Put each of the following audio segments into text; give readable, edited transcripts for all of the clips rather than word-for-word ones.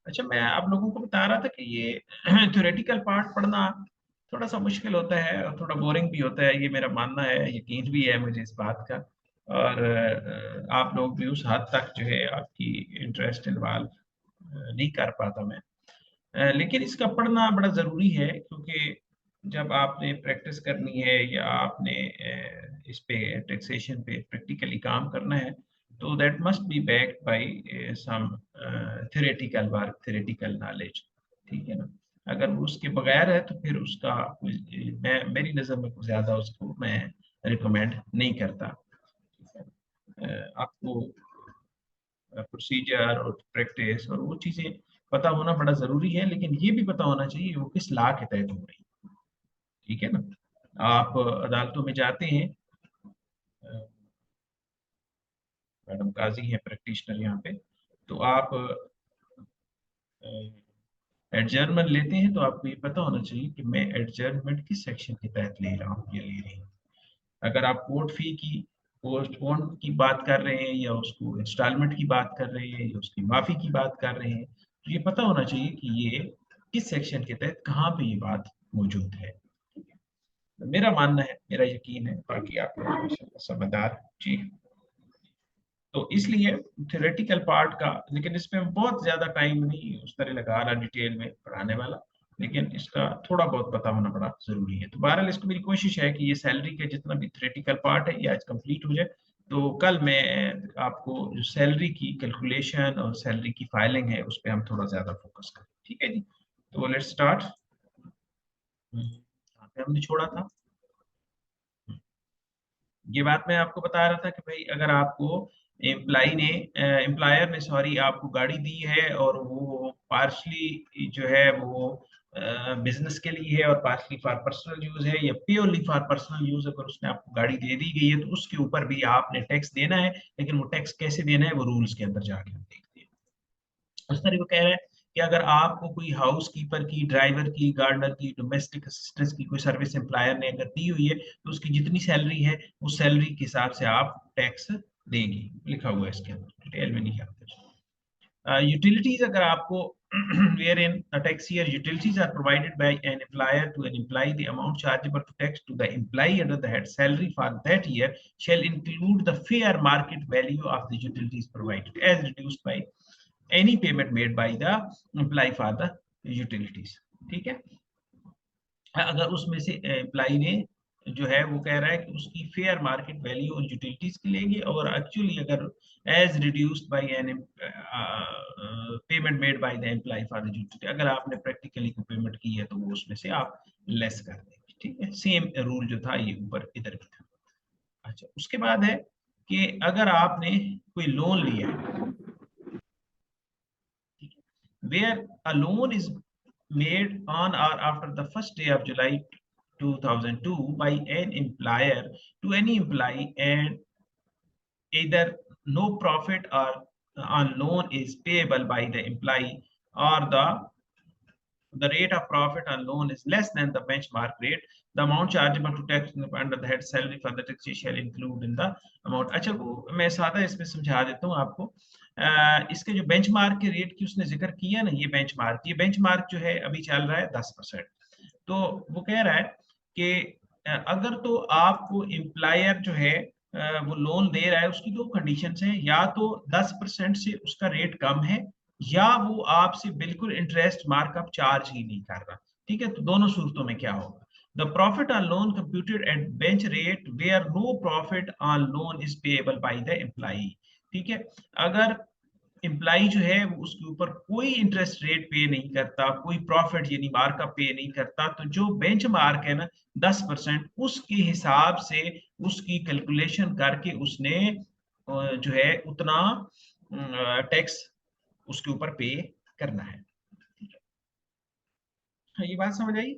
अच्छा, मैं आप लोगों को बता रहा था कि ये थ्योरेटिकल पार्ट पढ़ना थोड़ा सा मुश्किल होता है और थोड़ा बोरिंग भी होता है, ये मेरा मानना है, यकीन भी है मुझे इस बात का। और आप लोग भी उस हद तक जो है आपकी इंटरेस्ट इन्वॉल्व नहीं कर पाता मैं। लेकिन इसका पढ़ना बड़ा ज़रूरी है, क्योंकि जब आपने प्रैक्टिस करनी है या आपने इस पे टैक्सेशन पे प्रैक्टिकली काम करना है, तो that must be backed by some theoretical work, theoretical knowledge. ठीक है ना? अगर वो उसके बगैर है तो फिर उसका मैं मेरी नज़र में कुछ ज़्यादा उसको मैं रिकमेंड नहीं करता। आपको प्रोसीजर और प्रैक्टिस और वो चीज़ें पता होना बड़ा ज़रूरी है, लेकिन ये भी पता होना चाहिए वो किस लॉ के तहत हो रही है। ठीक है ना? आप अदालतों में जाते हैं, मैडम काजी हैं प्रैक्टिशनर यहाँ पे, तो आप एडजर्नमेंट लेते हैं तो आपको ये पता होना चाहिए कि मैं एडजर्नमेंट किस सेक्शन के तहत ले रहा हूँ या ले रही हूँ। अगर आप कोर्ट फी की पोस्टपोन की बात कर रहे हैं या उसको इंस्टॉलमेंट की बात कर रहे हैं या उसकी माफी की बात कर रहे हैं, तो ये पता होना चाहिए कि ये किस सेक्शन के तहत कहाँ पे ये बात मौजूद है। मेरा मानना है, मेरा यकीन है, बाकी आप लोग माशाल्लाह समझदार जी। तो इसलिए थ्योरेटिकल पार्ट का, लेकिन इसमें बहुत ज्यादा टाइम नहीं उस तरह लगा रहा डिटेल में पढ़ाने वाला, लेकिन इसका थोड़ा बहुत पता होना बड़ा जरूरी है। तो बहरहाल इसको मेरी कोशिश है कि ये सैलरी का जितना भी थ्योरेटिकल पार्ट है ये आज कंप्लीट हो जाए, तो कल मैं आपको जो सैलरी की कैलकुलेशन और सैलरी की फाइलिंग है उस पर हम थोड़ा ज्यादा फोकस करें। ठीक है जी? तो लेट्स स्टार्ट। कहाँ पे हमने छोड़ा था? ये बात मैं आपको बता रहा था कि भाई अगर आपको एम्प्लाई ने एम्प्लॉयर ने सॉरी आपको गाड़ी दी है और वो पार्शली जो है वो बिजनेस के लिए है और पार्शली फॉर पर्सनल यूज है या प्योरली फॉर पर्सनल यूज, अगर उसने आपको गाड़ी दे दी गई है तो उसके ऊपर भी आपने टैक्स देना है, लेकिन वो टैक्स कैसे देना है वो रूल्स के अंदर जाके हम देखते हैं। उस तरह वो कह रहा है कि अगर आपको कोई हाउस कीपर की, ड्राइवर की, गार्डनर की, डोमेस्टिक असिस्टेंस की कोई सर्विस एम्प्लॉयर ने अगर दी हुई है तो उसकी जितनी सैलरी है उस सैलरी के हिसाब से आप टैक्स देंगे, लिखा हुआ है इसके अंदर, डिटेल में नहीं आता। यूटिलिटीज अगर आपको wherein a tax year utilities are provided by an employer to an employee, the amount chargeable to tax to the employee under the head salary for that year shall include the fair market value of the utilities provided as reduced by any payment made by the employee for the utilities। ठीक है? अगर उसमें से employee ने जो है वो कह रहा है कि उसकी फेयर मार्केट वैल्यू और यूटिलिटीज की लेंगे, और एक्चुअली अगर as reduced by an payment made by the employee for the utility, अगर आपने प्रैक्टिकली को पेमेंट की है तो वो उसमें से आप लेस कर देंगे। ठीक है? सेम रूल जो था ये ऊपर इधर भी था। अच्छा, उसके बाद है कि अगर आपने कोई लोन लिया है, where a loan is made on or after the first day of July 2002 by an employer to any employee, and either no profit or on loan is payable by the employee, or the rate of profit on loan is less than the benchmark rate, the amount chargeable to tax under the head salary for the tax shall include in the amount। अच्छा, वो मैं सादा इसमें समझा देता हूँ आपको। इसके जो बेंचमार्क के रेट की उसने जिक्र किया ना, ये बेंचमार्क जो है अभी चल रहा है 10%। तो वो कह रहा है कि अगर तो आपको एम्प्लॉयर जो है वो लोन दे रहा है, उसकी दो कंडीशन हैं, या तो 10% से उसका रेट कम है, या वो आपसे बिल्कुल इंटरेस्ट मार्कअप चार्ज ही नहीं कर रहा। ठीक है? तो दोनों सूरतों में क्या होगा? The profit on loan computed at bench rate where no profit on loan is payable by the employee. ठीक है? अगर एम्प्लाई जो है वो उसके ऊपर कोई इंटरेस्ट रेट पे नहीं करता, कोई प्रॉफिट यानी मार्कअप पे नहीं करता, तो जो बेंच मार्क है ना 10%, उसके हिसाब से उसकी कैलकुलेशन करके उसने जो है उतना टैक्स उसके ऊपर पे करना है। हाँ, ये बात समझ आई?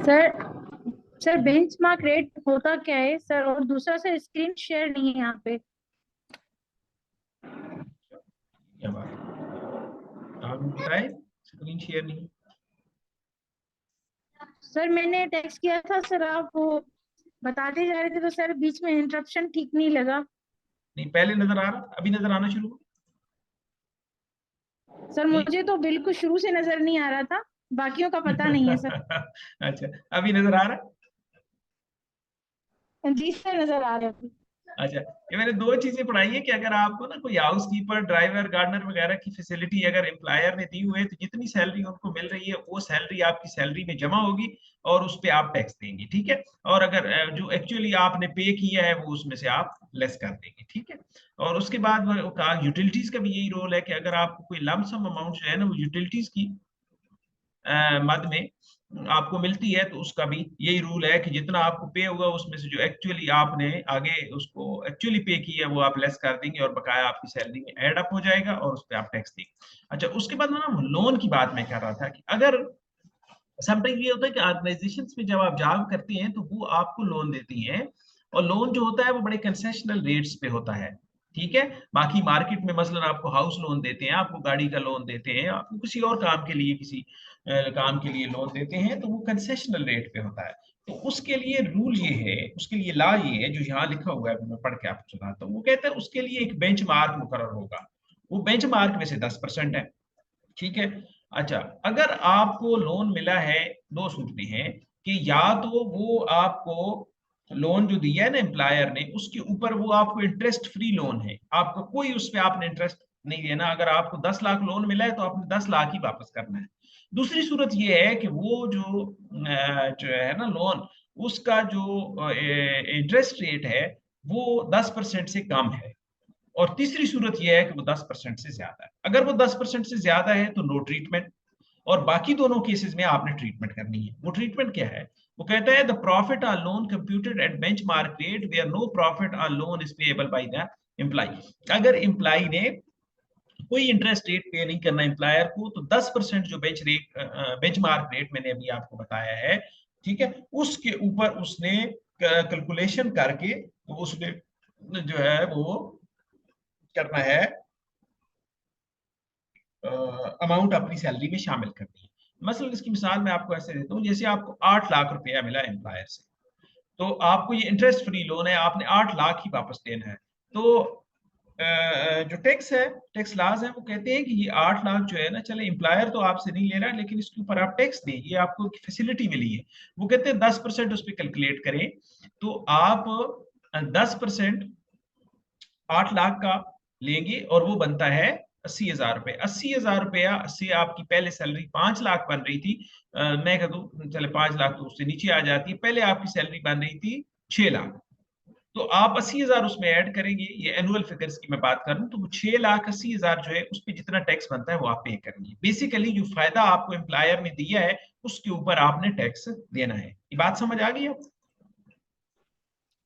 सर सर बेंचमार्क रेट होता क्या है सर? और दूसरा सर स्क्रीन शेयर नहीं है यहाँ पे। क्या बात आपने बताए स्क्रीन शेयर नहीं? सर मैंने टेक्स्ट किया था सर, आप वो बताते जा रहे थे तो सर बीच में इंटरप्शन ठीक नहीं लगा। नहीं पहले नजर आ रहा, अभी नजर आना शुरू हुआ? सर नहीं। मुझे तो बिल्कुल शुरू से नजर नहीं आ रहा था, बाकियों का पता नहीं है सर। अच्छा, अभी नजर आ रहा? जी सर नजर आ रहे हैं। अच्छा, ये मैंने दो चीजें पढ़ाई है कि अगर आपको ना कोई हाउस कीपर, ड्राइवर, गार्डनर वगैरह की फैसिलिटी अगर एम्प्लॉयर ने दी हुई है, तो जितनी सैलरी उनको मिल रही है वो सैलरी आपकी सैलरी में जमा होगी और उस पे आप टैक्स देंगे, ठीक है। और अगर जो एक्चुअली आपने पे किया है वो उसमें से आप लेस कर देंगे, ठीक है। और उसके बाद वो कहा यूटिलिटीज का भी यही रोल है कि अगर आपको कोई लमसम अमाउंट जो है ना वो यूटिलिटीज की मद में आपको मिलती है, तो उसका भी यही रूल है कि जितना आपको पे होगा उसमें से जो एक्चुअली आपने आगे उसको एक्चुअली पे किया है वो आप लेस कर देंगे और बकाया आपकी सैलरी में ऐड अप हो जाएगा और उस पर आप टैक्स देंगे। अच्छा, उसके बाद ना लोन की बात मैं कर रहा था कि अगर समटाइम ये होता है कि ऑर्गेनाइजेशन में जब आप जॉब करते हैं तो वो आपको लोन देती हैं, और लोन जो होता है वो बड़े कंसेशनल रेट्स पे होता है, ठीक है। बाकी मार्केट में मसलन आपको हाउस लोन देते हैं, आपको गाड़ी का लोन देते हैं, आपको किसी और काम के लिए किसी काम के लिए लोन देते हैं, तो वो कंसेशनल रेट पे होता है। तो उसके लिए रूल ये है, उसके लिए लॉ ये है जो यहाँ लिखा हुआ है, मैं पढ़ के आपको सुनाता हूँ। वो कहता है उसके लिए एक बेंच मार्क मुकर्रर होगा, वो बेंच मार्क में से 10% है, ठीक है। अच्छा, अगर आपको लोन मिला है, दो सूरतें हैं कि या तो वो आपको लोन जो दिया है ना एम्प्लॉयर ने उसके ऊपर वो आपको इंटरेस्ट फ्री लोन है, आपका कोई उस पर आपने इंटरेस्ट नहीं देना। अगर आपको 10 लाख लोन मिला है तो आपने 10 लाख ही वापस करना है। दूसरी सूरत ये है कि वो जो है ना लोन, उसका जो इंटरेस्ट रेट है वो 10% से कम है। और तीसरी सूरत यह है कि वो 10% से ज्यादा है। अगर वो 10% से ज्यादा है तो नो ट्रीटमेंट, और बाकी दोनों केसेस में आपने ट्रीटमेंट करनी है। वो ट्रीटमेंट क्या है? वो कहता है the profit on loan computed at benchmark rate where no profit on loan is payable by the employee. अगर एम्प्लॉय ने कोई इंटरेस्ट रेट पे नहीं करना एम्प्लॉयर को, तो 10% जो बेंचमार्क रेट मैंने अभी आपको बताया है, ठीक है, उसके ऊपर उसने कैलकुलेशन करके तो उसने जो है वो करना है, अमाउंट अपनी सैलरी में शामिल करनी है। मसलन इसकी मिसाल मैं आपको ऐसे देता हूँ, जैसे आपको 8 लाख रुपया मिला एम्प्लॉयर से, तो आपको ये इंटरेस्ट फ्री लोन है, आपने 8 लाख ही वापस देना है। तो जो टैक्स है, टैक्स लाज है, वो कहते हैं कि ये 8 लाख जो है ना, चले एम्प्लॉयर तो आपसे नहीं ले रहा है लेकिन इसके ऊपर आप टैक्स दें, ये आपको फैसिलिटी मिली है। वो कहते हैं 10% उस पर कैलकुलेट करें, तो आप 10% 8 लाख का लेंगे और वो बनता है 80,000 रुपए। 80,000 रुपया से आपकी पहले सैलरी 5 लाख बन रही थी, मैं कह दूं चले 5 लाख तो उससे नीचे आ जाती है, पहले आपकी सैलरी बन रही थी 6 लाख। तो आप 80,000 उसमें ऐड करेंगे, ये एनुअल फिगर्स की मैं बात करूं तो वो 6,80,000 जो है उस पर जितना टैक्स बनता है वो आप पे करेंगे। बेसिकली जो फायदा आपको एम्प्लॉयर ने दिया है उसके ऊपर आपने टैक्स देना है। ये बात समझ आ गई आपको?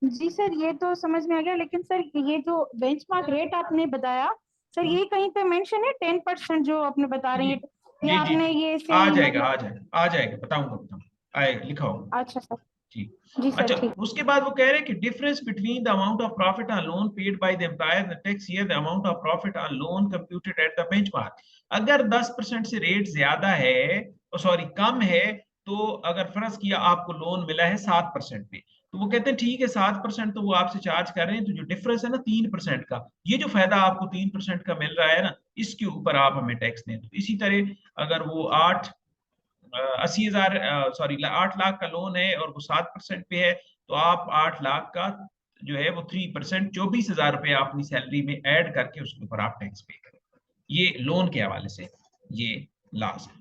जी सर ये तो समझ में आ गया, लेकिन सर ये जो बेंचमार्क रेट आपने बताया, सर हम्म, ये कहीं पे मेंशन है 10% जो आपने बता रही जी हैं, जी या जी आपने जी, ये ऐसे आ ही जाएगा मतलब। आ जाएगा आ जाएगा, बताऊंगा बताऊंगा, आए लिखा होगा। अच्छा सर। ठीक। जी सर अच्छा, ठीक। उसके बाद वो कह रहे हैं कि difference between the amount of profit on loan paid by the employer the tax year the amount of profit on loan computed at the benchmark. अगर 10% से रेट ज्यादा है, सॉरी कम है, तो अगर फर्ज किया आपको लोन मिला है 7% पे, तो वो कहते हैं ठीक है 7% तो वो आपसे चार्ज कर रहे हैं, तो जो डिफरेंस है ना 3% का, ये जो फायदा आपको 3% का मिल रहा है ना, इसके ऊपर आप हमें टैक्स दें। तो इसी तरह अगर वो 80,000 सॉरी 8 लाख का लोन है और वो 7% पे है, तो आप 8 लाख का जो है वो 3% 24,000 रुपये अपनी सैलरी में ऐड करके उसके ऊपर आप टैक्स पे करें। ये लोन के हवाले से ये लास्ट है।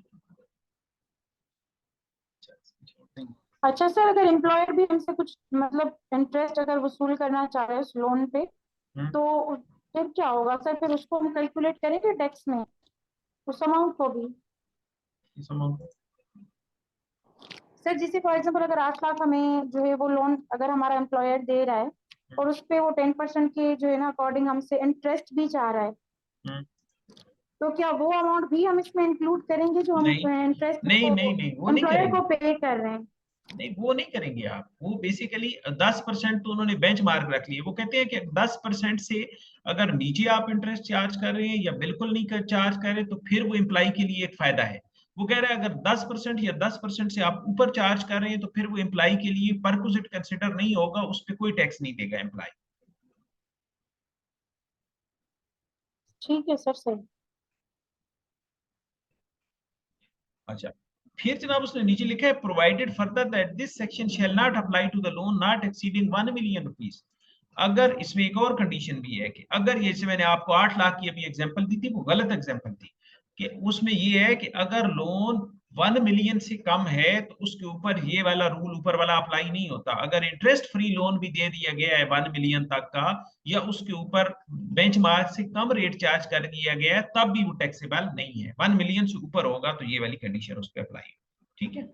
अच्छा सर, अगर एम्प्लॉयर भी हमसे कुछ मतलब इंटरेस्ट अगर वसूल करना चाह रहे हैं उस लोन पे, हम्म, तो फिर क्या होगा सर? फिर उसको हम कैलकुलेट करेंगे टैक्स में, उस अमाउंट को भी? इस amount- सर जैसे फॉर एग्जाम्पल अगर 8 लाख हमें जो है वो लोन अगर हमारा एम्प्लॉयर दे रहा है, और उस पे वो 10% के जो है ना अकॉर्डिंग हमसे इंटरेस्ट भी चाह रहा है, हम्म, तो क्या वो अमाउंट भी हम इसमें इंक्लूड करेंगे जो हम नहीं इंटरेस्ट नहीं वो नहीं नहीं, वो नहीं एम्प्लॉयर करेंगे। को पे कर रहे हैं? नहीं वो नहीं करेंगे आप, वो बेसिकली 10% तो उन्होंने बेंच मार्क रख लिए। वो कहते हैं कि 10% से अगर नीचे आप इंटरेस्ट चार्ज कर रहे हैं या बिल्कुल नहीं कर चार्ज कर रहे, तो फिर वो एम्प्लाई के लिए एक फायदा है। वो कह रहा है अगर 10% या 10% से आप ऊपर चार्ज कर रहे हैं तो फिर वो एम्प्लाई के लिए परक्विजिट कंसिडर नहीं होगा, उस पर कोई टैक्स नहीं देगा एम्प्लाई। ठीक है सर, सही। अच्छा, फिर जनाब उसने नीचे लिखा है provided further that this section shall not apply to the loan not exceeding 1 million rupees. अगर इसमें एक और कंडीशन भी है कि अगर ये, जैसे मैंने आपको 8 लाख की अभी एग्जांपल दी थी, वो गलत एग्जांपल थी, कि उसमें ये है कि अगर लोन 1 मिलियन से कम है तो उसके ऊपर ये वाला रूल ऊपर वाला अप्लाई नहीं होता। अगर इंटरेस्ट फ्री लोन भी दे दिया गया है 1 मिलियन तक का, या उसके ऊपर बेंचमार्क से कम रेट चार्ज कर दिया गया है, तब भी वो टैक्सेबल नहीं है। 1 मिलियन से ऊपर होगा तो ये वाली कंडीशन उस पर अप्लाई है। ठीक है।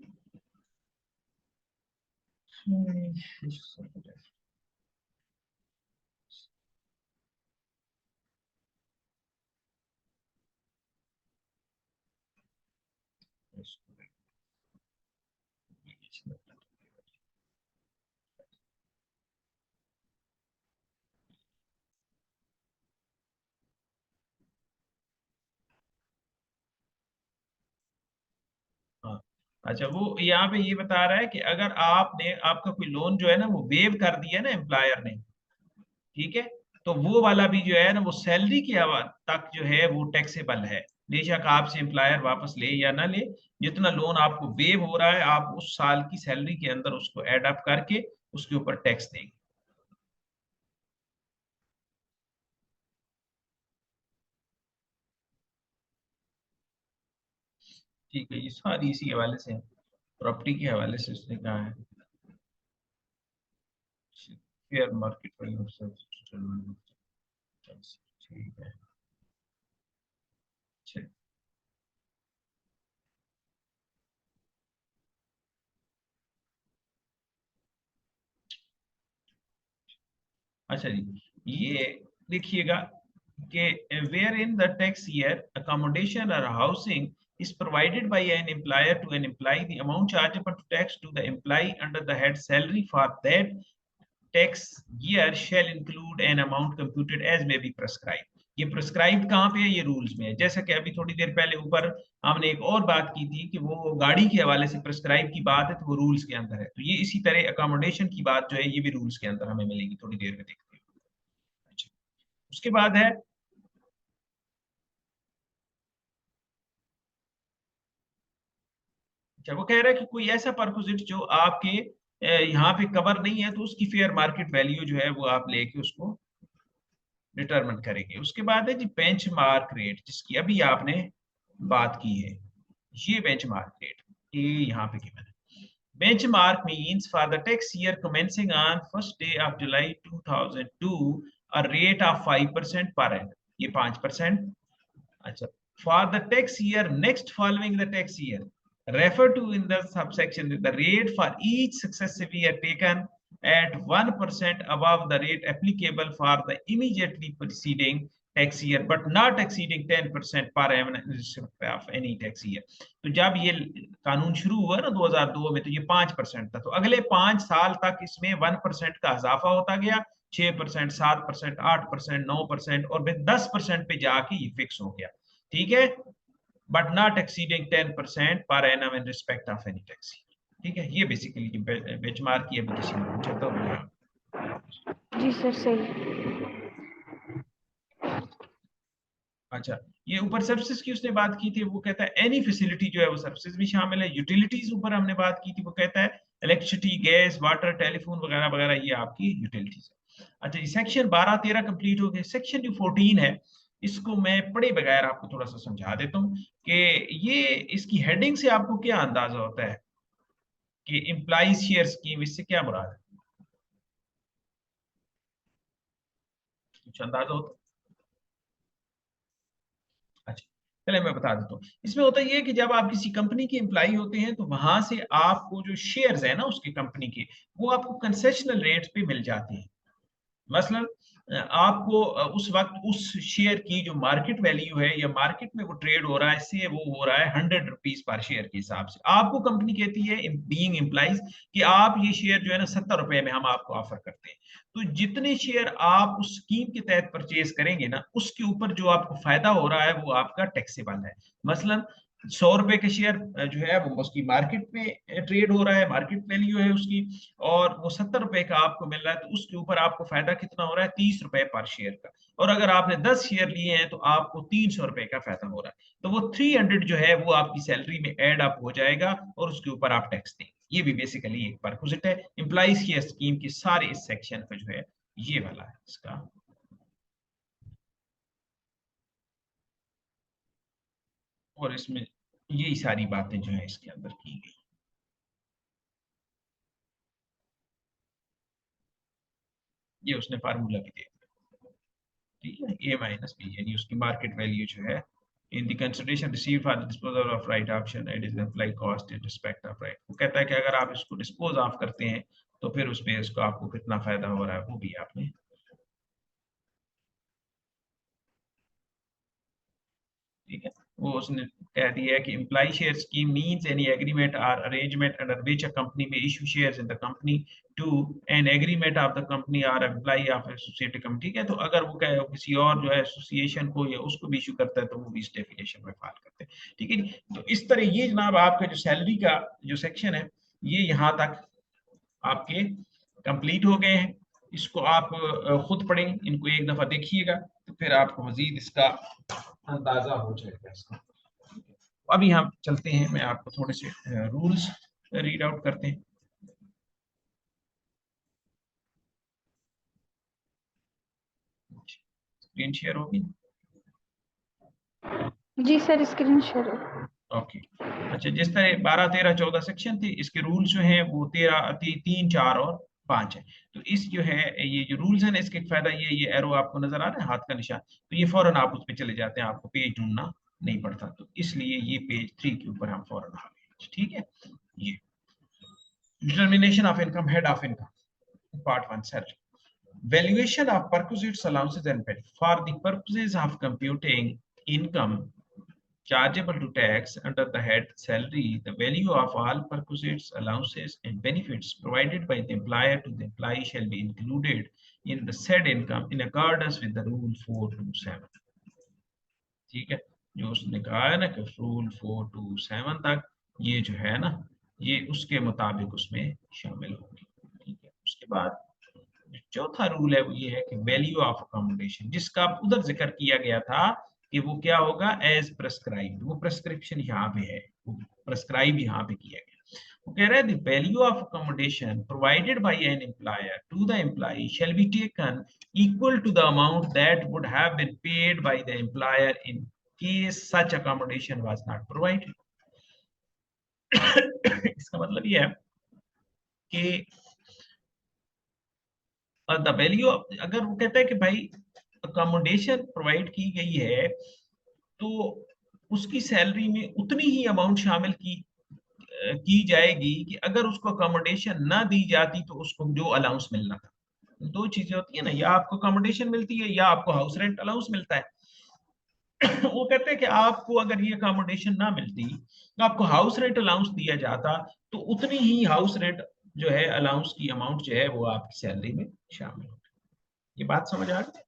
हाँ, अच्छा, वो यहाँ पे ये बता रहा है कि अगर आपने, आपका कोई लोन जो है ना वो वेव कर दिया ना एम्प्लॉयर ने, ठीक है, तो वो वाला भी जो है ना वो सैलरी की तक जो है वो टैक्सेबल है। बेशक आपसे एम्प्लॉयर वापस ले या ना ले, जितना लोन आपको वेव हो रहा है आप उस साल की सैलरी के अंदर उसको एड अप करके उसके ऊपर टैक्स देंगे। ठीक है, ये सारी इसी हवाले से, प्रॉपर्टी के हवाले से उसने कहा है। फेयर मार्केट वैल्यू ऑफ ठीक है। अच्छा, अच्छा जी, ये देखिएगा कि where in the tax year accommodation or housing is provided by an employer to an employee, the amount chargeable to tax to the employee under the head salary for that tax year shall include an amount computed as may be prescribed। ये prescribe कहाँ पे है? ये rules में है। जैसा कि अभी थोड़ी देर पहले ऊपर हमने एक और बात की थी कि वो गाड़ी के हवाले से प्रिस्क्राइब की बात है, तो वो रूल्स के अंदर है। तो ये इसी तरह अकोमोडेशन की बात जो है ये भी रूल्स के अंदर हमें मिलेगी, थोड़ी देर में देखते हैं। अच्छा, उसके बाद है, अच्छा, वो कह रहा है कि कोई ऐसा परक्विजिट जो आपके यहाँ पे कवर नहीं है, तो उसकी फेयर मार्केट वैल्यू जो है वो आप लेके उसको डिटरमिन करेंगे। उसके बाद है जी बेंचमार्क रेट, जिसकी अभी आपने बात की है। ये बेंचमार्क रेट ये यहाँ पे गिवन है। Benchmark means for the tax year commencing on first day of July 2002 a rate of 5% per annum। ये 5%। अच्छा, for the tax year next following the tax year refer to in the subsection the rate for each successive year taken at 1% above the rate applicable for the immediately preceding tax year but not exceeding 10% per annum in respect of any tax year। तो जब ये कानून शुरू हुआ ना 2002 में, तो ये 5% था। तो अगले 5 साल तक इसमें 1% का इजाफा होता गया, 6%, 7%, 8%, 9%, और फिर 10% पे जाके ये फिक्स हो गया। ठीक है, but not exceeding 10% per annum in respect of any tax. ठीक है, ये बेसिकली बेंचमार्क की अभी किसी ने पूछा था। जी सर, सही। अच्छा, ये ऊपर सर्विसेज की उसने बात की थी, वो कहता है एनी फैसिलिटी जो है वो सर्विसेज भी शामिल है। यूटिलिटीज ऊपर हमने बात की थी, वो कहता है इलेक्ट्रिसिटी, गैस, वाटर, टेलीफोन वगैरह वगैरह, ये आपकी यूटिलिटीज है। अच्छा, ये सेक्शन 12-13 कंप्लीट हो गए। सेक्शन जो 14 है, इसको मैं पढ़े बगैर आपको थोड़ा सा समझा देता हूँ कि ये, इसकी हेडिंग से आपको क्या अंदाजा होता है कि इम्प्लाइज शेयर स्कीम, इससे क्या मुराद है? कुछ अंदाजा होता है? अच्छा, चले मैं बता देता हूँ। इसमें होता ये है कि जब आप किसी कंपनी के एम्प्लाई होते हैं तो वहां से आपको जो शेयर्स है ना उसकी कंपनी के, वो आपको कंसेशनल रेट पे मिल जाते हैं। मसलन आपको उस वक्त उस शेयर की जो मार्केट वैल्यू है या मार्केट में वो ट्रेड हो रहा है, इससे वो हो रहा है 100 रुपीज पर शेयर के हिसाब से। आपको कंपनी कहती है बीइंग एम्प्लॉइज कि आप ये शेयर जो है ना 70 रुपए में हम आपको ऑफर करते हैं। तो जितने शेयर आप उस स्कीम के तहत परचेज करेंगे ना, उसके ऊपर जो आपको फायदा हो रहा है वो आपका टैक्सेबल है। मसलन 100 रुपए के शेयर जो है वो उसकी मार्केट में ट्रेड हो रहा है, मार्केट वैल्यू है उसकी, और वो 70 रुपए का आपको मिल रहा है, तो उसके ऊपर आपको फायदा कितना हो रहा है? 30 रुपए पर शेयर का। और अगर आपने 10 शेयर लिए हैं तो आपको 300 रुपए का फायदा हो रहा है। तो वो 300 जो है वो आपकी सैलरी में एड अप हो जाएगा और उसके ऊपर आप टैक्स देंगे। ये भी बेसिकली एक परक्विजिट है एम्प्लॉइज की स्कीम के सारे इस सेक्शन का जो है ये वाला है इसका। और इसमें यही सारी बातें जो है इसके अंदर की गई। ये उसने फार्मूला भी दे दिया, ठीक है। ए माइनस बी यानी उसकी मार्केट वैल्यू जो है in the consideration receive for the disposal of right option it is employee cost in respect of right. वो कहता है कि अगर आप इसको डिस्पोज ऑफ करते हैं तो फिर उसमें इसको आपको कितना फायदा हो रहा है वो भी आपने, ठीक है। वो उसने कह दिया है कि employee share scheme means any agreement और arrangement under which a company में issue shares in the company to an agreement of the company और एम्प्लॉय ऑफ एसोसिएटेड कंपनी, ठीक है। तो अगर वो कहे किसी और जो है एसोसिएशन को या उसको भी इशू करता है तो वो भी इस डेफिनेशन में फाल करते हैं, ठीक है जी। तो इस तरह ये जनाब आपका जो सैलरी का जो सेक्शन है ये यहाँ तक आपके कंप्लीट हो गए हैं। इसको आप खुद पढ़ें, इनको एक दफा देखिएगा तो फिर आपको मजीद इसका अंदाजा हो जाएगा इसका। अभी हम चलते हैं, मैं आपको थोड़े से रूल्स रीड आउट करते हैं। स्क्रीन शेयर होगी? जी सर, स्क्रीन शेयर है। ओके। अच्छा, जिस तरह 12, 13, 14 सेक्शन थे, इसके रूल्स जो हैं वो 13, 3, 4 और 5 है। तो इस जो है ये जो रूल्स है ना, इसके एक फायदा ये एरो आपको नजर आ रहा है हाथ का निशान, तो ये फौरन आप उस पर चले जाते हैं, आपको पेज ढूंढना नहीं पड़ता। तो इसलिए ये पेज 3 के ऊपर हम फौरन आ गए, ठीक है। ये determination of income, head of income, part 1 sir. Valuation of perquisites, allowances and benefits. For the purposes of computing income chargeable to tax under the head salary, the value of all perquisites, allowances and benefits provided by the employer to the employee shall be included in the said income in accordance with the rule 427, ठीक है। जो उसने कहा है ना कि rule 427 तक ये जो है ना ये उसके मुताबिक उसमें शामिल होगी, ठीक है। उसके बाद चौथा रूल है वो ये है कि वैल्यू ऑफ अकोमोडेशन, जिसका उधर जिक्र किया गया था कि वो क्या होगा, एज प्रेस्क्राइब्ड, वो प्रेस्क्रिप्शन यहाँ पे है, वो प्रेस्क्राइब यहाँ पे किया गया। वो कह रहा है the value of accommodation provided by an employer to the employee shall be taken equal to the amount that would have been paid by the employer in case such accommodation was not provided. इसका मतलब ये है कि the value, अगर वो कहता है कि भाई अकोमोडेशन प्रोवाइड की गई है तो उसकी सैलरी में उतनी ही अमाउंट शामिल की जाएगी कि अगर उसको अकोमोडेशन ना दी जाती तो उसको जो अलाउंस मिलना था। दो चीजें होती है ना, या आपको अकोमोडेशन मिलती है या आपको हाउस रेंट अलाउंस मिलता है। वो कहते हैं कि आपको अगर ये अकोमोडेशन ना मिलती तो आपको हाउस रेंट अलाउंस दिया जाता, तो उतनी ही हाउस रेंट जो है अलाउंस की अमाउंट जो है वो आपकी सैलरी में शामिल हो। ये बात समझ आ गई?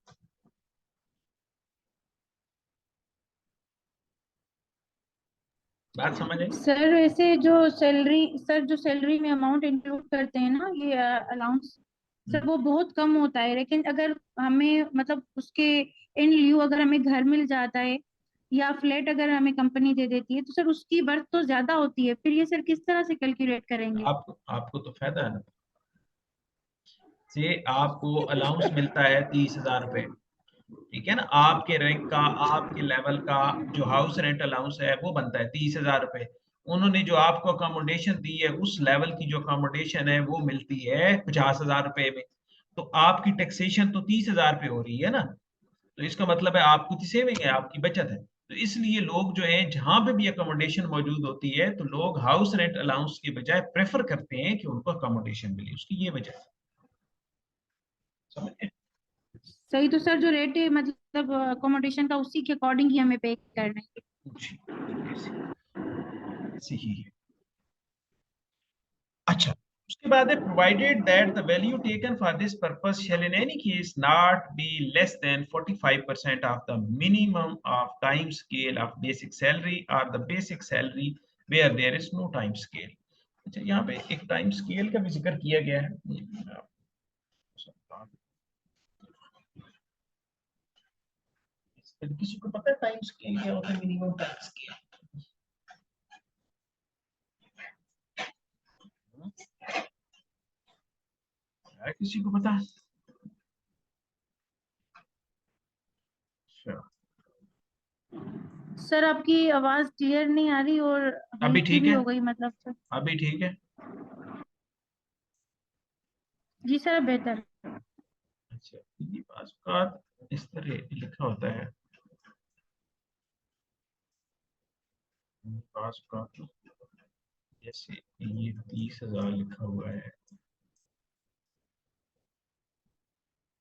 बात समझ आई? सर वैसे जो सैलरी में अमाउंट इंक्लूड करते हैं ना, ये अलाउंस, सर वो बहुत कम होता है। लेकिन अगर हमें मतलब उसके इन लिeu अगर हमें घर मिल जाता है या फ्लैट अगर हमें कंपनी दे देती है तो सर उसकी वर्थ तो ज्यादा होती है। फिर ये सर किस तरह से कैलकुलेट करेंगे? आपको आपको तो फायदा है ना, से आपको अलाउंस मिलता है 30,000 रुपए, ठीक है ना। आपके रैंक का, आपके लेवल का जो हाउस रेंट अलाउंस है वो बनता है 30,000 रुपए। उन्होंने जो आपको अकोमोडेशन दी है उस लेवल की जो अकोमोडेशन है वो मिलती है 50,000 रुपए में, तो आपकी टैक्सेशन तो 30,000 पे हो रही है ना। तो इसका मतलब है आपकी सेविंग है, आपकी बचत है। तो इसलिए लोग जो है जहां पे भी अकोमोडेशन मौजूद होती है तो लोग हाउस रेंट अलाउंस के बजाय प्रेफर करते हैं कि उनको अकोमोडेशन मिले, उसकी ये वजह है, समझ गए? सही। तो सर जो रेट है मतलब अकोमोडेशन का उसी के अकॉर्डिंग ही हमें पे करना है। जी, ऐसे ही है। अच्छा, उसके बाद है provided that the value taken for this purpose shall in any case not be less than 45% of the minimum of time scale of basic salary और the basic salary where there is no time scale. अच्छा, यहाँ पे एक time scale का भी जिक्र किया गया है। किसी को पता है टाइम स्केल क्या होता है, मिनिमम टाइम स्केल? है किसी को पता? अच्छा, सर आपकी आवाज क्लियर नहीं आ रही और अभी हल्की ठीक भी है? हो गई मतलब सर। अभी ठीक है? जी सर बेहतर। अच्छा, ये पास का इस तरह लिखा होता है, पास का जैसे ये 30,000 लिखा हुआ है,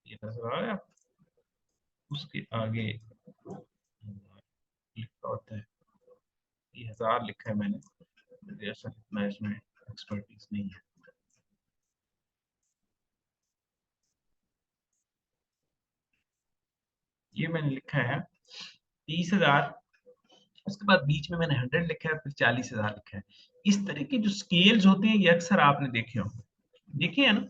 ये नजर आ रहा है? उसके आगे लिखा होता है, ये 1000 लिखा है मैंने, मुझे ऐसा इतना इसमें एक्सपर्टीज नहीं है। ये मैंने लिखा है 30,000, उसके बाद बीच में मैंने 100 लिखा है, फिर 40,000 लिखा है। इस तरह के जो स्केल्स होते हैं ये अक्सर आपने देखे हो, देखे है ना?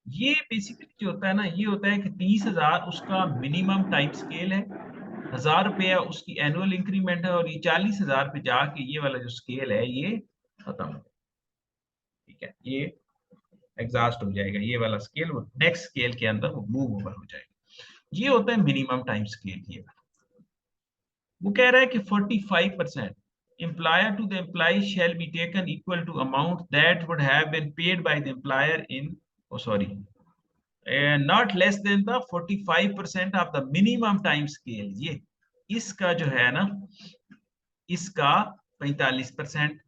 ये बेसिकली जो होता है ना, ये होता है कि 30,000 उसका मिनिमम टाइम स्केल है, 1,000 रुपया उसकी एनुअल इंक्रीमेंट है, और ये 40,000 पे जाके ये वाला जो स्केल है ये खत्म हो, ठीक है, ये एग्जॉस्ट हो जाएगा, ये वाला स्केल वो नेक्स्ट स्केल के अंदर वो मूव ओवर हो जाएगा। ये होता है मिनिमम टाइम स्केल। ये वो कह रहा है कि 45% employer to the employee shall be taken equal to amount that would have been paid by the employer in, oh sorry, not less than the 45% of the minimum time scale। ये इसका जो है ना, इसका 45%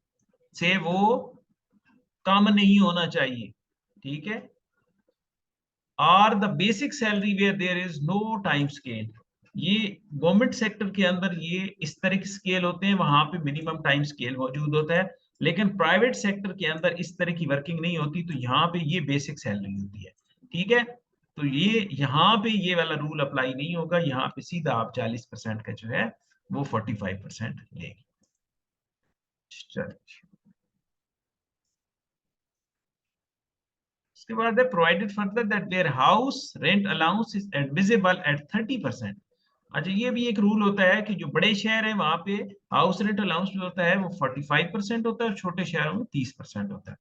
से वो कम नहीं होना चाहिए, ठीक है। और the basic salary where there is no time scale, ये गवर्नमेंट सेक्टर के अंदर ये इस तरह के स्केल होते हैं, वहां पे मिनिमम टाइम स्केल मौजूद होता है, लेकिन प्राइवेट सेक्टर के अंदर इस तरह की वर्किंग नहीं होती, तो यहाँ पे ये बेसिक सैलरी होती है, ठीक है। तो ये यहाँ पे ये वाला रूल अप्लाई नहीं होगा, यहाँ पे सीधा आप 40% का जो है वो 45% लेंगे। चलिए, उसके बाद है provided further that there house rent allowance is admissible at 30%। अच्छा, ये भी एक रूल होता है कि जो बड़े शहर है वहां पे हाउस रेंट अलाउंस जो होता है वो 45% होता है, और छोटे शहरों में 30% होता है।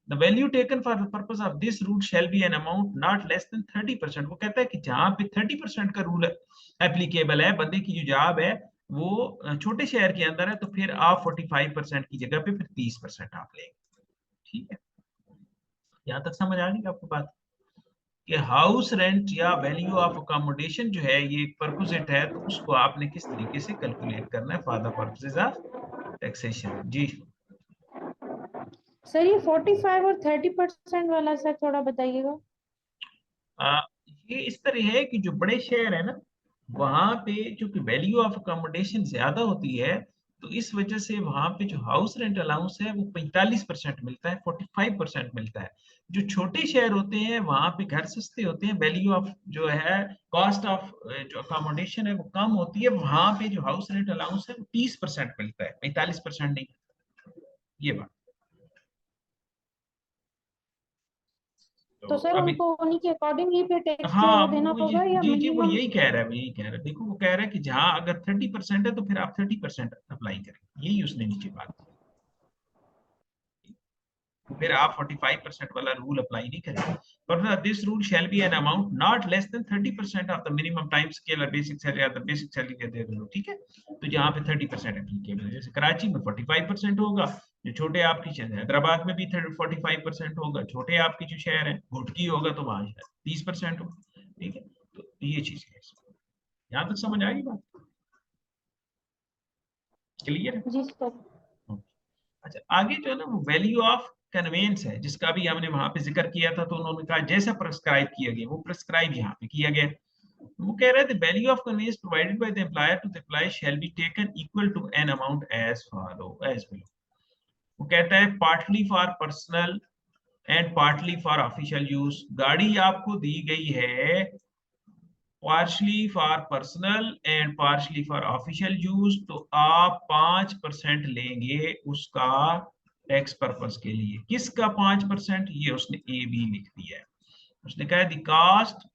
The value taken for the purpose of this rule shall be an amount not less than 30%। वो कहता है कि जहां पे 30% का रूल एप्लीकेबल है, बंदे की जो जॉब है वो छोटे शहर के अंदर है, तो फिर आप 45% की जगह पे फिर 30% आप लेंगे, ठीक है। यहाँ तक समझ आ गई आपको बात कि हाउस रेंट या वैल्यू ऑफ अकोमोडेशन जो है ये एक परक्विजिट है, तो उसको आपने किस तरीके से कैलकुलेट करना है for the purposes of taxation. जी, सर ये 45 और 30% वाला सर थोड़ा बताइएगा। आ, ये इस तरह है कि जो बड़े शहर है ना, वहां पे चूंकि वैल्यू ऑफ अकोमोडेशन ज्यादा होती है, तो इस वजह से वहां पे जो हाउस रेंट अलाउंस है वो 45% मिलता है, 45% मिलता है। जो छोटे शहर होते हैं वहां पे घर सस्ते होते हैं, वैल्यू ऑफ जो है कॉस्ट ऑफ जो अकोमोडेशन है वो कम होती है, वहां पे जो हाउस रेंट अलाउंस है वो 30% मिलता है, 45% नहीं। ये बात तो तो सर अभी, उनको उन्हीं के अकॉर्डिंग ही फिर टैक्स जो है हाँ वो देना वो ये, होगा या जी जी वो मिनिमम? यही कह रहा है, वो यही कह रहा है, देखो वो कह रहा है कि जहां अगर 30% है तो फिर आप 30% अप्लाई करें, यही उसने नीचे बात की। फिर आप 45% वाला रूल अप्लाई नहीं करेंगे। पर this rule shall be an amount not less than 30% of the minimum time scale और basic salary, the basic salary कहते हैं, ठीक है। तो यहाँ पे 30% एप्लीकेबल है, जैसे कराची में 45% होगा, जो छोटे आपकी शहर हैदराबाद में भी 45% होगा, छोटे आपके जो शहर है घुटकी होगा तो वहां 30% होगा, ठीक है। तो ये चीज है, यहाँ तक समझ आ गई बात? क्लियर है? जी सर। अच्छा, आगे जो है ना वो वैल्यू ऑफ कन्वेंस है, जिसका भी हमने वहां पे जिक्र किया था, तो उन्होंने कहा जैसा प्रेस्क्राइब किया गया वो प्रेस्क्राइब यहाँ पे किया गया। वो कह रहे थे value of conveyance provided by the employer to the employee shall be taken equal to an amount as follow as below. वो कहता है partly for personal and partly for official use. गाड़ी आपको दी गई है partially for personal and partially for official use, तो आप 5% लेंगे उसका टैक्स पर्पस के लिए। किसका 5%? ये उसने ए बी लिख दिया है। उसने कहा the cost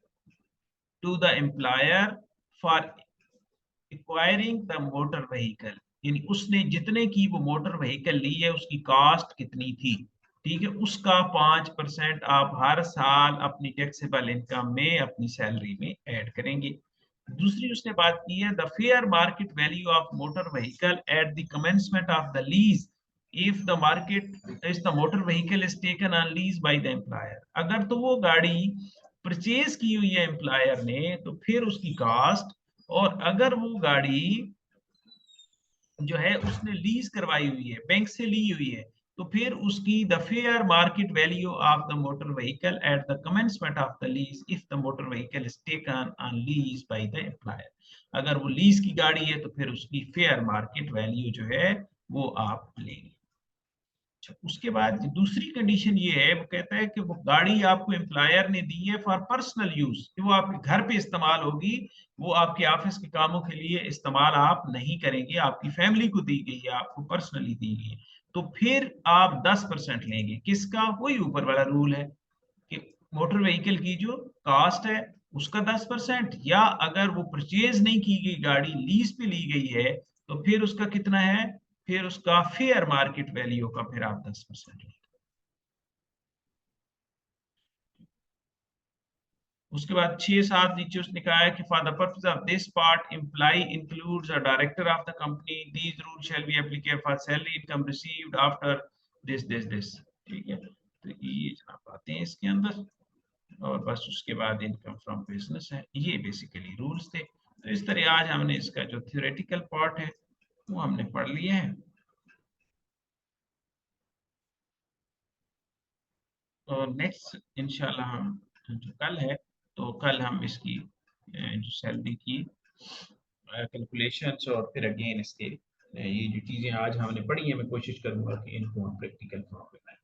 to the employer for acquiring the motor vehicle, यानी उसने जितने की वो मोटर व्हीकल ली है उसकी कास्ट कितनी थी, ठीक है, उसका 5% आप हर साल अपनी टैक्सेबल इनकम में अपनी सैलरी में ऐड करेंगे। दूसरी उसने बात की है the fair market value of motor vehicle at the commencement of the lease if the market is the motor vehicle is taken on lease bye the employer. अगर तो वो गाड़ी परचेज की हुई है एम्प्लॉयर ने तो फिर उसकी कास्ट, और अगर वो गाड़ी जो है उसने लीज करवाई हुई है, बैंक से ली हुई है, तो फिर उसकी the fair market value of the motor vehicle at the commencement of the lease if the motor vehicle is taken on lease bye the employer. अगर वो लीज की गाड़ी है तो फिर उसकी फेयर मार्केट वैल्यू जो है वो आप लेंगे। अच्छा, उसके बाद दूसरी कंडीशन ये है, वो कहता है कि वो गाड़ी आपको एम्प्लॉयर ने दी है फॉर पर्सनल यूज, कि वो आपके घर पे इस्तेमाल होगी, वो आपके ऑफिस के कामों के लिए इस्तेमाल आप नहीं करेंगे, आपकी फैमिली को दी गई है, आपको पर्सनली दी गई है, तो फिर आप 10% लेंगे। किसका? वही ऊपर वाला रूल है कि मोटर व्हीकल की जो कास्ट है उसका 10%, या अगर वो परचेज नहीं की गई गाड़ी लीज पे ली गई है तो फिर उसका कितना है, फिर उसका फेयर मार्केट वैल्यू का फिर आप 10% लेंगे। उसके बाद 6-7 नीचे उसने कहा है कि for the purpose of this part employee includes a director of the company, these rule shall be applicable for salary income received after this. ठीक है, तो ये जनाब बातें हैं इसके अंदर, और बस उसके बाद इनकम फ्रॉम बिजनेस है। ये बेसिकली रूल्स थे। तो इस तरह आज हमने इसका जो थ्योरेटिकल पार्ट है वो हमने पढ़ लिया है। तो नेक्स्ट इंशाल्लाह हम जो कल है, तो कल हम इसकी जो सैलरी की कैलकुलेशंस और फिर अगेन इसके ये जो चीजें आज हमने पढ़ी हैं मैं कोशिश करूंगा कि इनको हम प्रैक्टिकल फॉर्म में लाएं।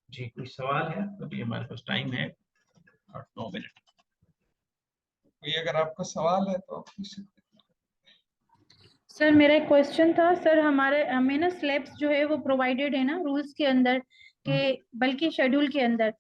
जी कोई सवाल है? अभी हमारे पास टाइम है 8-9 मिनट। कोई अगर आपका सवाल है तो आप पूछ सकते सर मेरा एक क्वेश्चन था सर, हमारे हमें ना स्लैब्स जो है वो प्रोवाइडेड है ना रूल्स के अंदर हैं। के, बल्कि शेड्यूल के अंदर,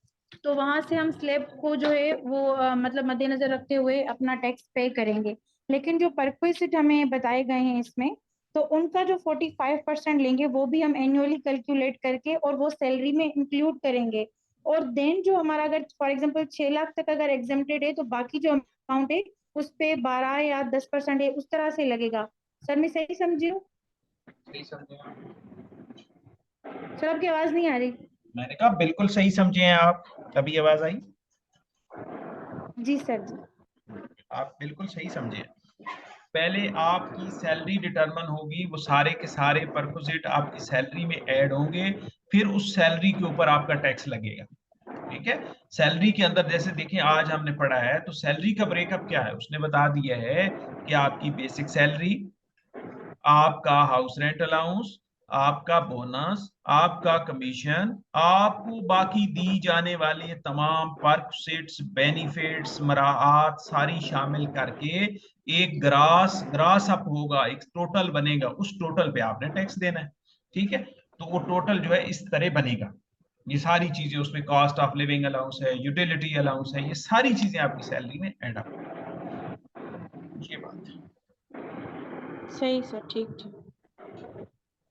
तो वहां से हम स्लैब को जो है वो मतलब मद्देनजर रखते हुए अपना टैक्स पे करेंगे। लेकिन जो परक्विजिट हमें बताए गए हैं इसमें, तो उनका जो 45% लेंगे वो भी हम एनुअली कैलकुलेट करके और वो सैलरी में इंक्लूड करेंगे। और देन जो हमारा अगर फॉर एग्जांपल 6 लाख तक अगर एग्जेम्प्टेड है तो बाकी जो अमाउंट है उस पे 12 या 10% है, उस तरह से लगेगा। सर मैं सही समझी हूँ? सही समझे आप? सर आपकी आवाज नहीं आ रही। मैंने कहा बिल्कुल सही समझे हैं आप, तभी आवाज आई। जी सर जी। आप बिल्कुल सही समझे हैं। पहले आपकी सैलरी डिटरमिन होगी, वो सारे के सारे परक्विजिट आपकी सैलरी में ऐड होंगे, फिर उस सैलरी के ऊपर आपका टैक्स लगेगा। ठीक है, सैलरी के अंदर जैसे देखिए आज हमने पढ़ा है, तो सैलरी का ब्रेकअप क्या है उसने बता दिया है कि आपकी बेसिक सैलरी, आपका हाउस रेंट अलाउंस, आपका बोनस, आपका कमीशन, आपको बाकी दी जाने वाले तमाम परक्सिट्स बेनिफिट्स मराहत सारी शामिल करके एक ग्रास ग्रास अप होगा, एक टोटल बनेगा, उस टोटल पे आपने टैक्स देना है। ठीक है, तो वो टोटल जो है इस तरह बनेगा, ये सारी चीजें उसमें कॉस्ट ऑफ लिविंग अलाउंस है, यूटिलिटी अलाउंस है, ये सारी चीजें आपकी सैलरी में ऐड अप, ये बात है। सही सर, ठीक ठीक।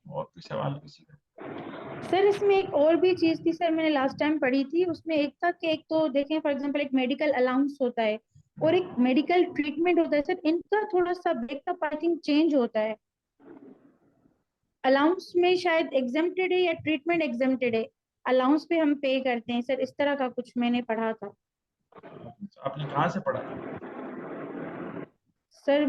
और कोई सवाल किसी का? सर इसमें एक और भी चीज थी सर, मैंने लास्ट टाइम पढ़ी थी, उसमें एक था कि एक तो देखें फॉर एग्जांपल एक मेडिकल अलाउंस होता है और एक मेडिकल ट्रीटमेंट होता है सर, इनका थोड़ा सा ब्रेकअप आई थिंक चेंज होता है। अलाउंस में शायद एग्जेम्प्टेड है या ट्रीटमेंट एग्जेम्प्टेड है, अलाउंस पे हम पे करते हैं सर, इस तरह का कुछ मैंने पढ़ा था। आपने कहाँ से पढ़ा था? सर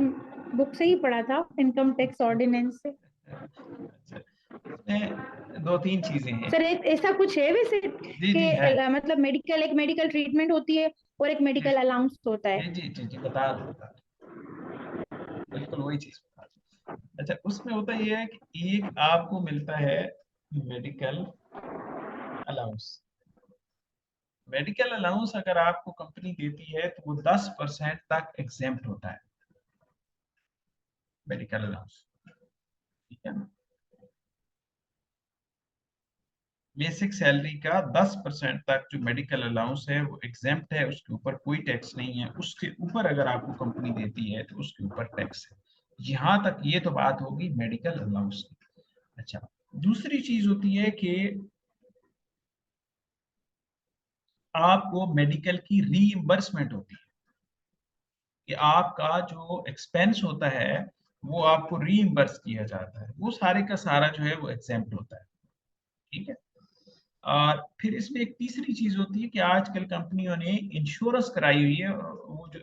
बुक से ही पढ़ा था, इनकम टैक्स ऑर्डिनेंस से। अच्छा, इसमें 2-3 चीजें हैं। सर ऐसा कुछ है वैसे जी जी कि है। मतलब मेडिकल, एक मेडिकल ट्रीटमेंट होती है और एक जी मेडिकल अलाउंस होता है। जी बता रहा हूँ, बिल्कुल वही चीज बता रहा हूँ। अच्छा, उसमें होता यह है कि एक आपको मिलता है मेडिकल अलाउंस। मेडिकल अलाउंस अगर आपको कंपनी देती है तो वो 10% तक एग्जेम्प्ट होता है, मेडिकल अलाउंस। ठीक है ना, बेसिक सैलरी का 10% तक जो मेडिकल अलाउंस है वो एग्जेम्प्ट है, उसके ऊपर कोई टैक्स नहीं है। उसके ऊपर अगर आपको कंपनी देती है तो उसके ऊपर टैक्स है। यहाँ तक ये तो बात होगी मेडिकल अलाउंस की। अच्छा, दूसरी चीज होती है कि आपको मेडिकल की रीइंबर्समेंट होती है, कि आपका जो एक्सपेंस होता है वो आपको रीइंबर्स किया जाता है, वो सारे का सारा जो है वो एग्जेम्प्ट होता है। ठीक है। और फिर इसमें एक तीसरी चीज होती है कि आजकल कंपनियों ने इंश्योरेंस कराई हुई है। वो जो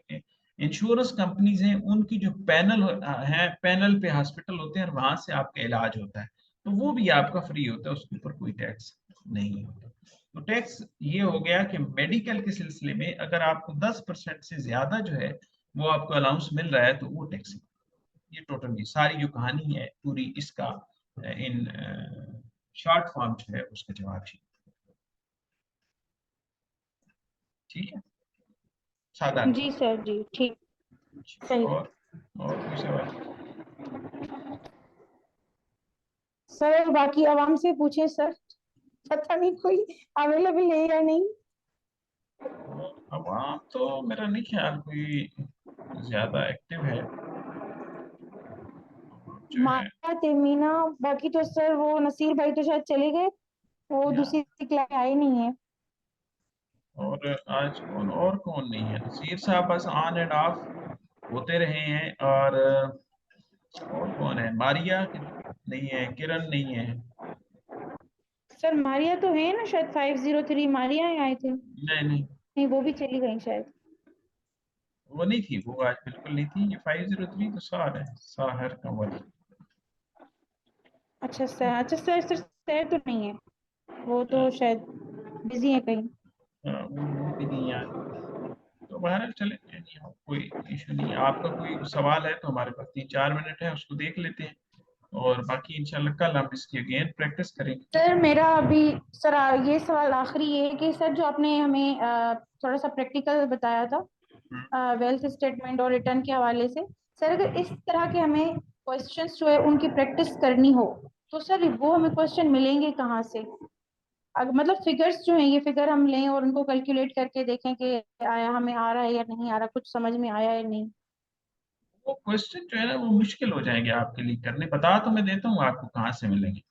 इंश्योरेंस कंपनीज हैं उनकी जो पैनल है, पैनल पे हॉस्पिटल होते हैं और वहां से आपका इलाज होता है, तो वो भी आपका फ्री होता है, उसके ऊपर कोई टैक्स नहीं होता। तो टैक्स ये हो गया कि मेडिकल के सिलसिले में अगर आपको 10% से ज्यादा जो है वो आपको अलाउंस मिल रहा है तो वो टैक्स। ये टोटली सारी जो कहानी है पूरी इसका इन शॉर्ट फॉर्म जो है उसका जवाब है। ठीक है, सादा। जी सर, जी ठीक, सही। और कोई सवाल? सर बाकी आवाम से पूछे सर, पता नहीं कोई अवेलेबल है या नहीं। अवाम तो मेरा नहीं ख्याल कोई ज्यादा एक्टिव है जो है। माया तेमीना, बाकी तो सर वो नसीर भाई तो शायद चले गए, वो या, दूसरी क्लास आए नहीं है। और आज कौन और कौन नहीं है? नसीर साहब बस ऑन एंड ऑफ होते रहे हैं। और कौन है? मारिया नहीं है, किरण नहीं है। सर मारिया तो है ना, शायद 503 मारिया ही आए थे। नहीं नहीं, नहीं, वो भी चली गई शायद। वो नहीं थी, वो आज बिल्कुल नहीं थी। ये 503 तो सार है, साहर कंवल। अच्छा सर, अच्छा सर, सर तो नहीं है, वो तो शायद बिजी है कहीं। वो भी नहीं आज। तो बहरहाल चले, नहीं हो, कोई इशू नहीं है। आपका कोई सवाल है तो हमारे पास 3-4 मिनट है, उसको देख लेते हैं और बाकी इंशाल्लाह कल हम इसकी अगेन प्रैक्टिस करेंगे। ठीक सर है। मेरा अभी, सर ये सवाल आखिरी ये है कि सर जो आपने हमें थोड़ा सा प्रैक्टिकल बताया था हम्म। वेल्थ स्टेटमेंट और रिटर्न के हवाले से, सर अगर इस तरह के हमें क्वेश्चंस जो है उनकी प्रैक्टिस करनी हो तो सर वो हमें क्वेश्चन मिलेंगे कहाँ से? अगर मतलब फिगर्स जो हैं, ये फिगर हम लें और उनको कैलकुलेट करके देखें कि आया हमें आ रहा है या नहीं आ रहा, कुछ समझ में आया या नहीं। वो क्वेश्चन जो है ना वो मुश्किल हो जाएंगे आपके लिए करने। बता तो मैं देता हूँ आपको कहाँ से मिलेंगे।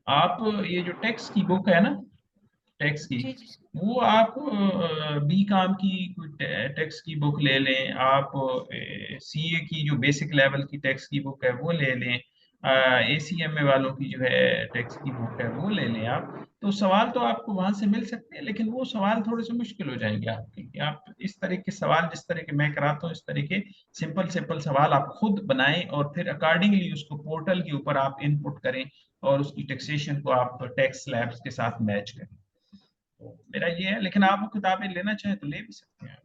आप ये जो टैक्स की बुक है ना, टैक्स की, जी जी। वो आप बी काम की कोई टैक्स की बुक ले लें। आप सीए की जो बेसिक लेवल की टैक्स की बुक है वो ले लें। एसीएमए वालों की जो है टैक्स की बुक है वो ले लें आप। तो सवाल तो आपको वहां से मिल सकते हैं, लेकिन वो सवाल थोड़े से मुश्किल हो जाएंगे आपके लिए। आप इस तरह के सवाल, जिस तरह के मैं कराता हूँ, इस तरह के सिंपल सिंपल सवाल आप खुद बनाएं और फिर अकॉर्डिंगली उसको पोर्टल के ऊपर आप इनपुट करें और उसकी टैक्सेशन को आप टैक्स स्लैब्स के साथ मैच करें। तो मेरा ये है, लेकिन आप वो किताबें लेना चाहें तो ले भी सकते हैं।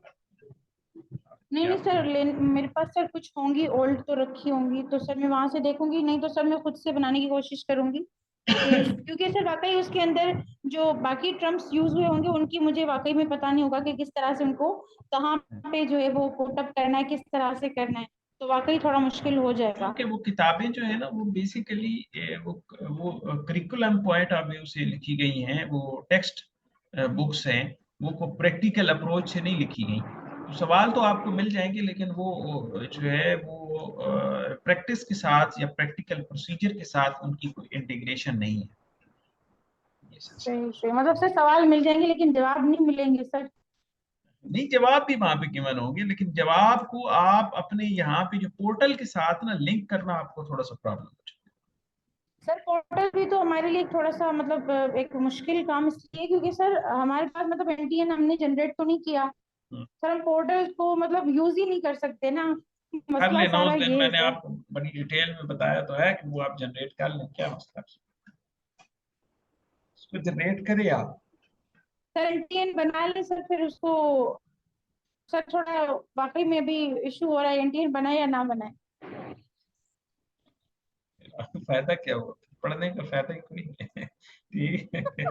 नहीं नहीं सर, मेरे पास सर कुछ होंगी, ओल्ड तो रखी होंगी, तो सर मैं वहां से देखूंगी, नहीं तो सर मैं खुद से बनाने की कोशिश करूंगी क्योंकि सर वाकई उसके अंदर जो बाकी टर्म्स यूज हुए होंगे उनकी मुझे वाकई में पता नहीं होगा कि किस तरह से उनको कहाँ पे जो है वो कोटअप करना है, किस तरह से करना है, तो वाकई थोड़ा मुश्किल हो जाएगा। क्योंकि वो किताबें जो है ना वो बेसिकली वो करिकुलम पॉइंट ऑफ व्यू से लिखी गई हैं, वो टेक्स्ट बुक्स हैं, वो प्रैक्टिकल अप्रोच से नहीं लिखी गई। तो सवाल तो आपको मिल जाएंगे, लेकिन वो जो है वो प्रैक्टिस के साथ या प्रैक्टिकल प्रोसीजर के साथ उनकी कोई इंटीग्रेशन नहीं है। ये सिलसिला। सही सही, मतलब सर सवाल मिल जाएंगे लेकिन जवाब नहीं मिलेंगे सर। नहीं, जवाब भी वहां पे गिवन होंगे, लेकिन जवाब को आप अपने यहाँ पे जो पोर्टल के साथ ना लिंक करना आपको थोड़ा सा प्रॉब्लम हो जाएगा। सर पोर्टल भी तो हमारे लिए थोड़ा सा मतलब एक मुश्किल काम इसलिए क्योंकि सर हमारे पास मतलब एनटीएन हमने जनरेट तो नहीं किया, हम्म। सर हम पोर्टल को मतलब यूज ही नहीं कर सकते ना, कर मसला लेना, उस सारा दिन ये है मैंने सर। आपको बड़ी डिटेल में बताया तो है कि वो आप जनरेट कर लें, क्या मसला है? उसको जनरेट करें आप। सर एनटीएन बना ले सर, फिर उसको सर थोड़ा वाकई में भी इशू हो रहा है, एनटीएन बनाए या ना बनाए। फायदा क्या हुआ? पढ़ने का फायदा ही कोई नहीं है। ठीक है